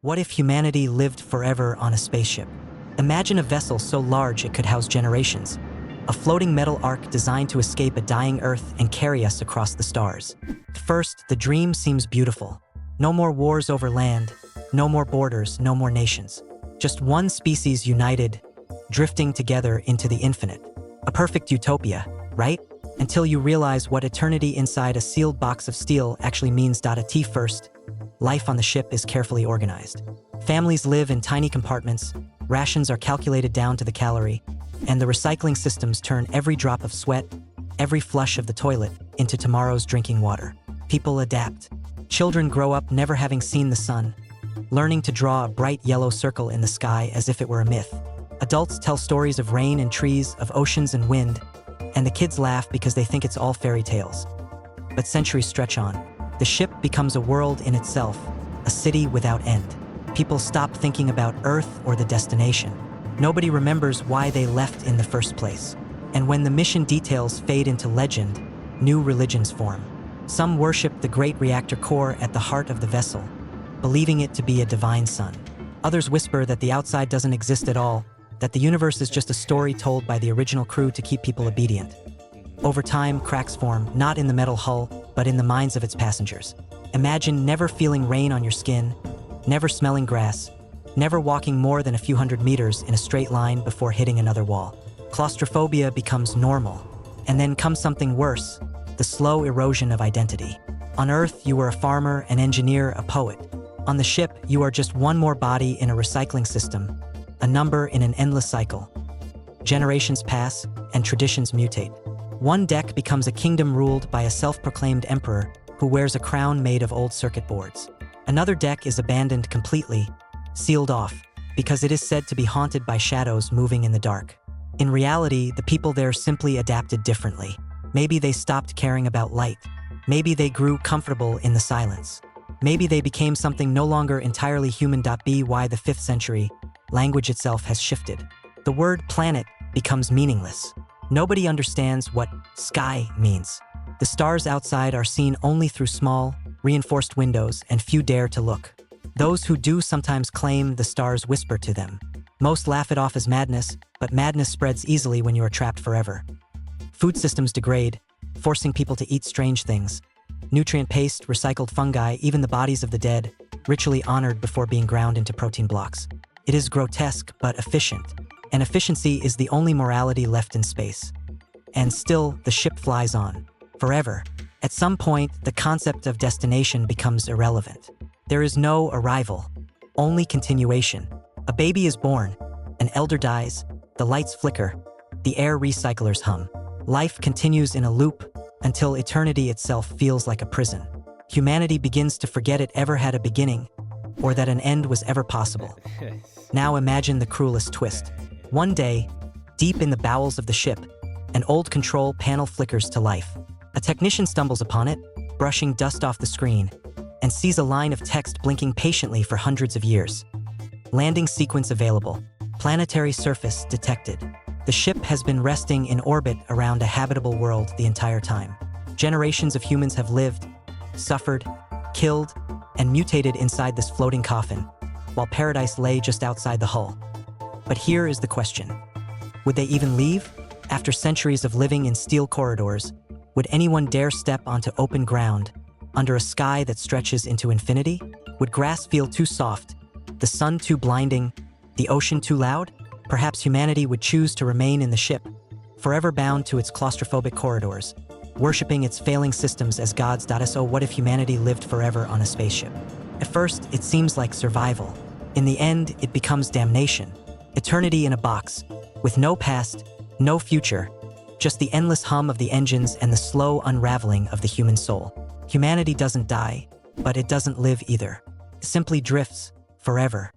What if humanity lived forever on a spaceship? Imagine a vessel so large it could house generations. A floating metal ark designed to escape a dying Earth and carry us across the stars. At first, the dream seems beautiful. No more wars over land, no more borders, no more nations. Just one species united, drifting together into the infinite. A perfect utopia, right? Until you realize what eternity inside a sealed box of steel actually means. At first, life on the ship is carefully organized. Families live in tiny compartments, rations are calculated down to the calorie, and the recycling systems turn every drop of sweat, every flush of the toilet, into tomorrow's drinking water. People adapt. Children grow up never having seen the sun, learning to draw a bright yellow circle in the sky as if it were a myth. Adults tell stories of rain and trees, of oceans and wind, and the kids laugh because they think it's all fairy tales. But centuries stretch on. The ship becomes a world in itself, a city without end. People stop thinking about Earth or the destination. Nobody remembers why they left in the first place. And when the mission details fade into legend, new religions form. Some worship the great reactor core at the heart of the vessel, believing it to be a divine sun. Others whisper that the outside doesn't exist at all, that the universe is just a story told by the original crew to keep people obedient. Over time, cracks form, not in the metal hull, but in the minds of its passengers. Imagine never feeling rain on your skin, never smelling grass, never walking more than a few hundred meters in a straight line before hitting another wall. Claustrophobia becomes normal. And then comes something worse, the slow erosion of identity. On Earth, you were a farmer, an engineer, a poet. On the ship, you are just one more body in a recycling system, a number in an endless cycle. Generations pass, and traditions mutate. One deck becomes a kingdom ruled by a self-proclaimed emperor who wears a crown made of old circuit boards. Another deck is abandoned completely, sealed off, because it is said to be haunted by shadows moving in the dark. In reality, the people there simply adapted differently. Maybe they stopped caring about light. Maybe they grew comfortable in the silence. Maybe they became something no longer entirely human. By the 5th century, language itself has shifted. The word planet becomes meaningless. Nobody understands what sky means. The stars outside are seen only through small, reinforced windows, and few dare to look. Those who do sometimes claim the stars whisper to them. Most laugh it off as madness, but madness spreads easily when you are trapped forever. Food systems degrade, forcing people to eat strange things. Nutrient paste, recycled fungi, even the bodies of the dead, ritually honored before being ground into protein blocks. It is grotesque, but efficient. And efficiency is the only morality left in space. And still, the ship flies on, forever. At some point, the concept of destination becomes irrelevant. There is no arrival, only continuation. A baby is born, an elder dies, the lights flicker, the air recyclers hum. Life continues in a loop until eternity itself feels like a prison. Humanity begins to forget it ever had a beginning, or that an end was ever possible. Now imagine the cruelest twist. One day, deep in the bowels of the ship, an old control panel flickers to life. A technician stumbles upon it, brushing dust off the screen, and sees a line of text blinking patiently for hundreds of years. Landing sequence available. Planetary surface detected. The ship has been resting in orbit around a habitable world the entire time. Generations of humans have lived, suffered, killed, and mutated inside this floating coffin, while paradise lay just outside the hull. But here is the question. Would they even leave? After centuries of living in steel corridors, would anyone dare step onto open ground, under a sky that stretches into infinity? Would grass feel too soft, the sun too blinding, the ocean too loud? Perhaps humanity would choose to remain in the ship, forever bound to its claustrophobic corridors, worshipping its failing systems as gods. So what if humanity lived forever on a spaceship? At first, it seems like survival. In the end, it becomes damnation. Eternity in a box, with no past, no future, just the endless hum of the engines and the slow unraveling of the human soul. Humanity doesn't die, but it doesn't live either. It simply drifts, forever.